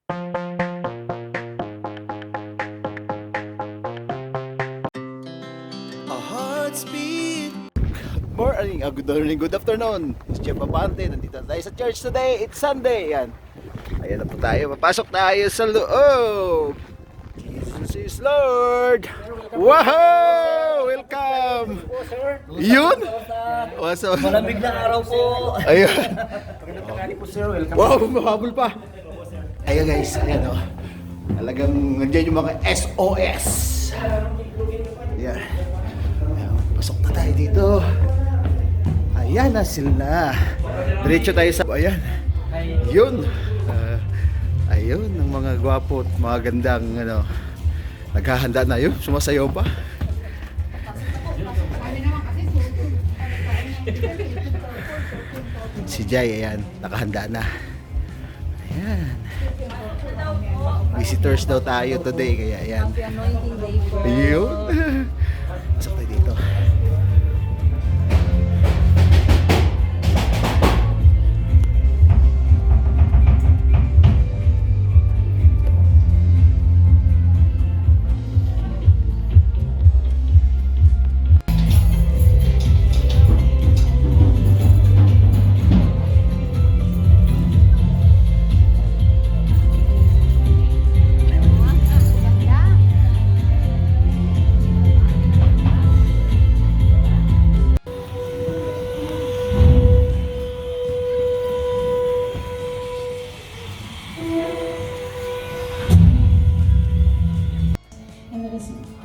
A heart speed. Good morning, good afternoon. It's Jeff Abante. Nandito tayo sa church today. It's Sunday. Yan. Ayan na po tayo. Papasok tayo sa loob. Jesus is Lord. Wow! Welcome! Yun! Malamig na araw po. Ayun. Magandang po sir. Welcome. Wow! Mahabol pa. Ayun guys. Ayan o. Talagang nandiyan yung mga SOS. Ayan. Ayan. Pasok na tayo dito. Ayan na sila. Diretso tayo sa... Ayan. Yun. Ayun. Ang mga gwapo at mga gandang naghahanda na yun. Sumasayaw pa. Si Jai, ayan. Nakahanda na. Ayan. Visitors daw tayo today. Kaya ayan. Ayun. Pasok tayo dito.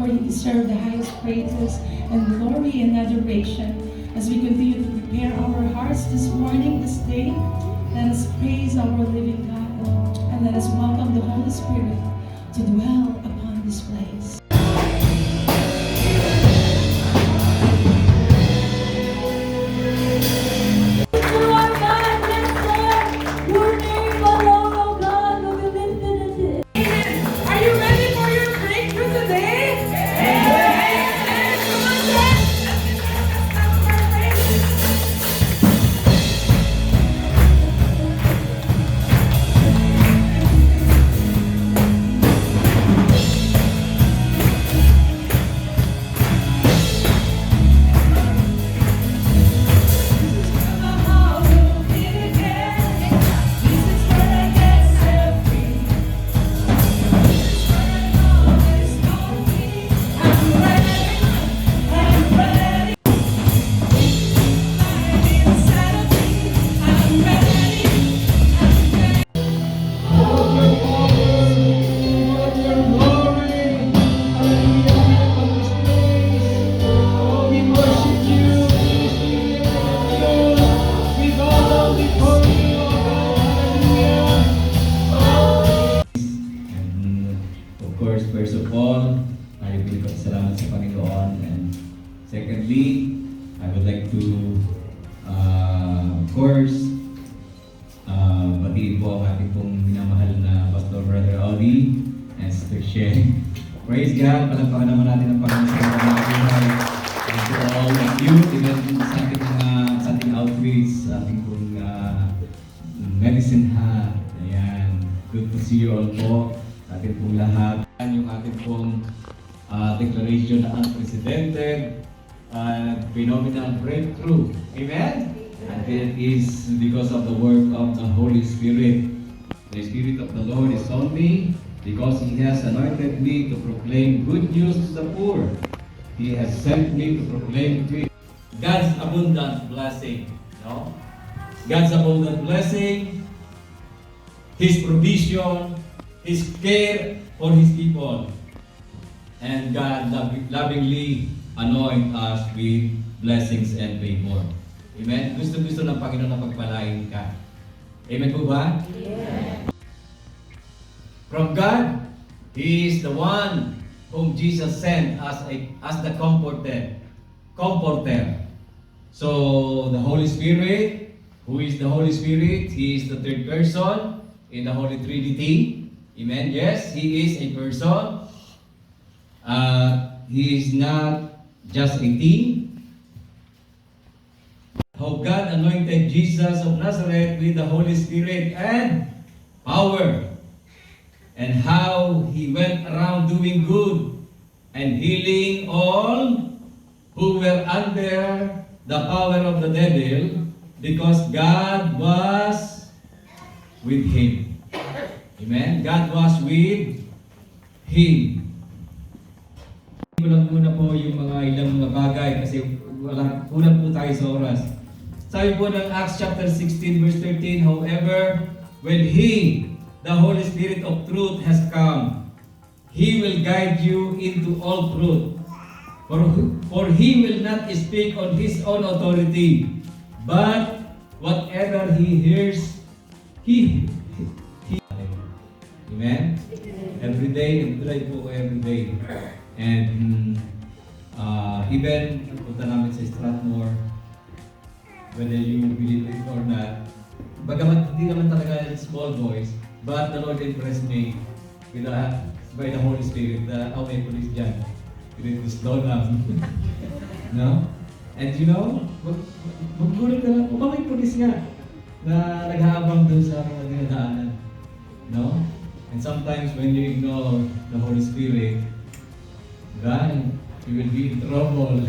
For you deserve the highest praises and glory and adoration. As we continue to prepare our hearts this morning, this day, let us praise our living God and let us welcome the Holy Spirit to dwell upon this place. First of all, tayo pinagpasalamat sa Panginoon, and secondly, I would like to of course batiin po ang ating pong minamahal na Pastor Brother Audi and Sister Shen. Praise God! Palagpakan naman natin ang Panginoon sa mga buhay. And to all of you, even sa ating outreach, sa ating pong medicine hub. Ayan, good to see you all po. Sa ating pong lahat. Yung ating pong declaration na unprecedented and phenomenal breakthrough. Amen? And it is because of the work of the Holy Spirit. The Spirit of the Lord is on me because He has anointed me to proclaim good news to the poor. He has sent me to proclaim God's abundant blessing. No? God's abundant blessing, His provision, His care for His people. And God lovingly anoint us with blessings and favor. Amen? Gusto-gusto ng Panginoon na pagpalain ka. Amen po ba? Yeah. From God, He is the one whom Jesus sent as the comforter. So, the Holy Spirit, who is the Holy Spirit? He is the third person in the Holy Trinity. Amen? Yes, He is a person. He is not just a team. How God anointed Jesus of Nazareth with the Holy Spirit and power. and how He went around doing good and healing all who were under the power of the devil, because God was with Him. Amen? God was with Him. Kulang muna po yung mga ilang mga bagay kasi kulang po tayo sa oras. Sabi po ng Acts chapter 16 verse 13, however, when He, the Holy Spirit of truth has come, He will guide you into all truth. For He will not speak on His own authority, but whatever He hears, He. Amen? Every day, nag-drive po ko every day. And even, punta namin sa Strathmore, whether you believe it or not, bagamat hindi naman talaga small voice, but the Lord impressed me with by the Holy Spirit na, may police dyan. You need to slow down. No? And you know, maggulat na lang, may police nga na naghahabang doon sa mga dinadaanan. No? And sometimes when you ignore the Holy Spirit, then you will be in trouble.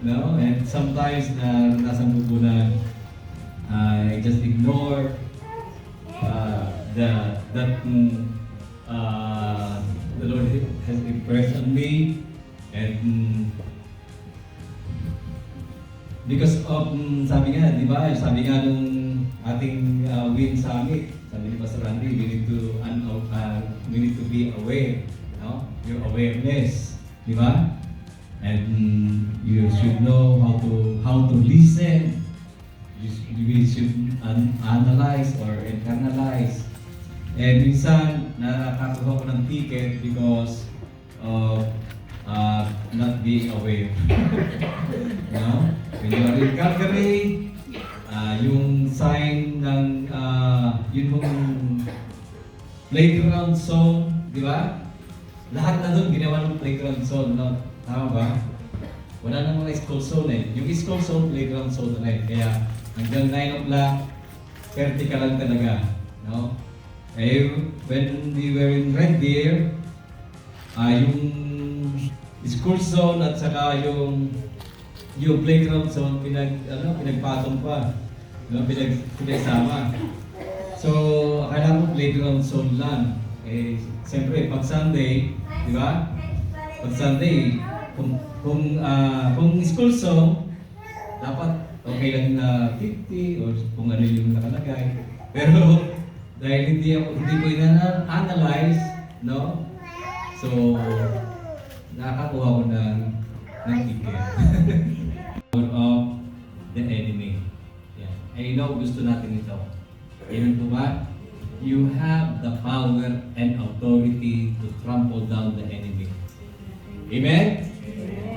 No? And sometimes na nasan ko na I just ignore the Lord has impressed on me, and because of sabi nga, di ba? Sabi nga nung ating Win Summit, sabi ni Pastor Randy, we need to be aware, no? Your awareness, di ba? And you should know how to listen. We should analyze or internalize. And minsan, nakakakuha ko ng ticket because of not being aware. No? When you are in Calgary, yung sign ng yung playground zone, di ba? Lahat na doon ginawa ng playground zone, no? Tama ba? Wala nang mga school zone eh. Yung school zone, playground zone na eh. Kaya hanggang 9 o'clock, vertical lang talaga. No? Eh, when we were in Red Deer, yung school zone at saka yung playground zone, pinagpatong pa. No? Pinagsama. So, akala mo playground zone lang. Eh, siyempre, pag Sunday, di ba? Pag Sunday, kung school zone, dapat okay lang na 50 or kung ano yung nakalagay. Pero dahil hindi ko ina-analyze, no? So, nakakakuha ko ng ticket. Of the enemy. Yeah. I know gusto natin ito. Amen po ba? You have the power and authority to trample down the enemy. Amen?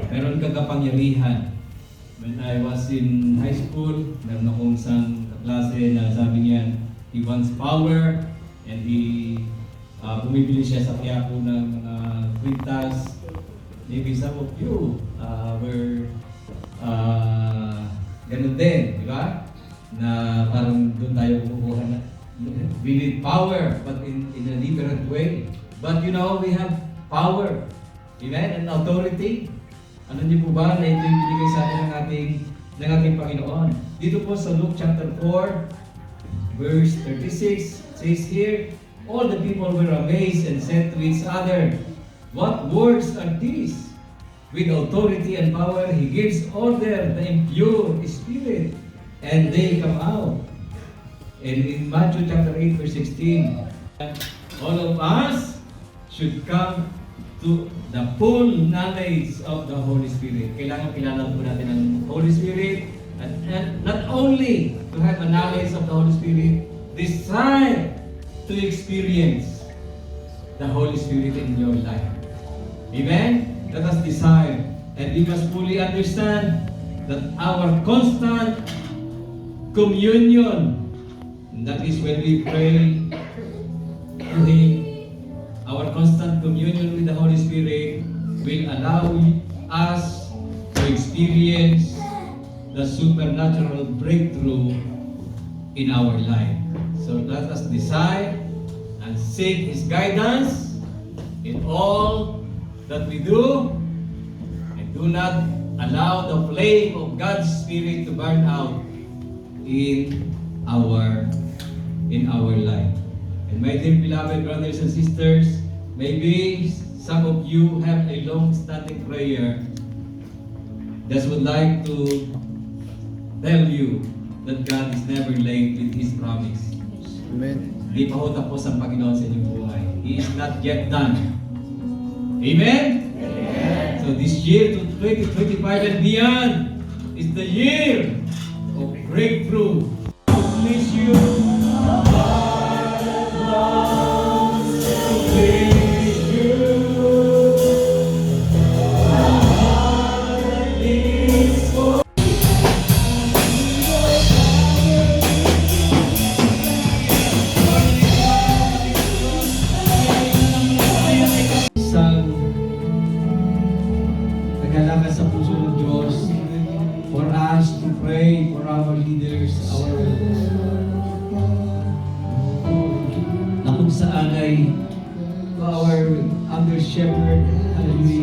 Meron kang kapangyarihan. When I was in high school, meron akong isang klase na sabi niya, he wants power, and bumibili siya sa Quiapo ng mga quintas. Maybe some of you were ganun din, di ba? Na parang doon tayo kukuha na. We need power, but in a different way. But you know, we have power. Amen? And authority. Ano niyo po ba na ito yung binigay sa atin ng ating Panginoon? Dito po sa Luke chapter 4, verse 36, says here, all the people were amazed and said to each other, what words are these? With authority and power, He gives order the impure spirit, and they come out. And in Matthew chapter 8, verse 16, all of us should come to the full knowledge of the Holy Spirit. Kailangan kilala po natin ang Holy Spirit, and not only to have a knowledge of the Holy Spirit, desire to experience the Holy Spirit in your life. Amen? Let us desire, and we must fully understand that our constant communion, that is when we pray to Him, our constant communion with the Holy Spirit will allow us to experience the supernatural breakthrough in our life. So let us decide and seek His guidance in all that we do, and do not allow the flame of God's Spirit to burn out in our life. And my dear beloved brothers and sisters, maybe some of you have a long-standing prayer that would like to tell you that God is never late with His promise. Amen. Di pa ho tapos ang Panginoon sa inyong buhay. He is not yet done. Amen? Amen. So this year to 2025 and beyond is the year of breakthrough. Bless you. Isang nagalakas sa puso ng Diyos for us to pray for our leaders, na kung saan ay our under shepherd, hallelujah.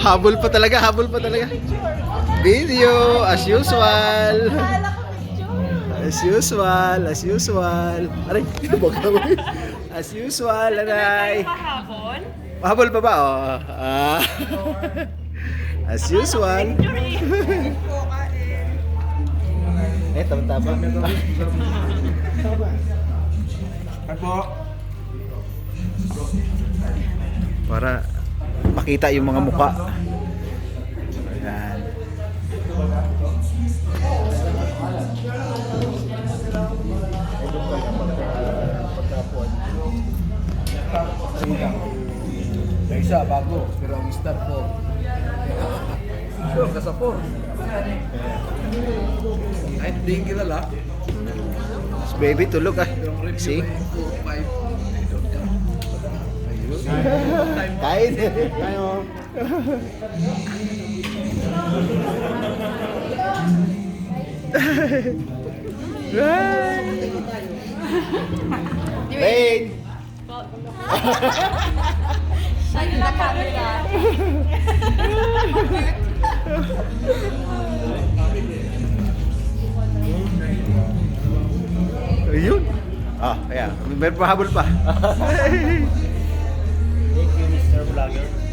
Habol pa talaga, habol pa talaga. Video, as usual. As usual, as usual. Aray, wag ka mo. As usual, anay. Habol pa ba? Oh. Ah. As usual. Tama-tama. Para makita yung mga mukha. Ayan. May isa, bago. Pero ang star po. Sure, kasa po. Ay, hindi kilala. Baby, tulog ah. See? Kain. Kayo. Wait. Siya yung nakamera. Ayun. Ah, ayan. May pahabol pa. Thank you, Mr. Vlogger.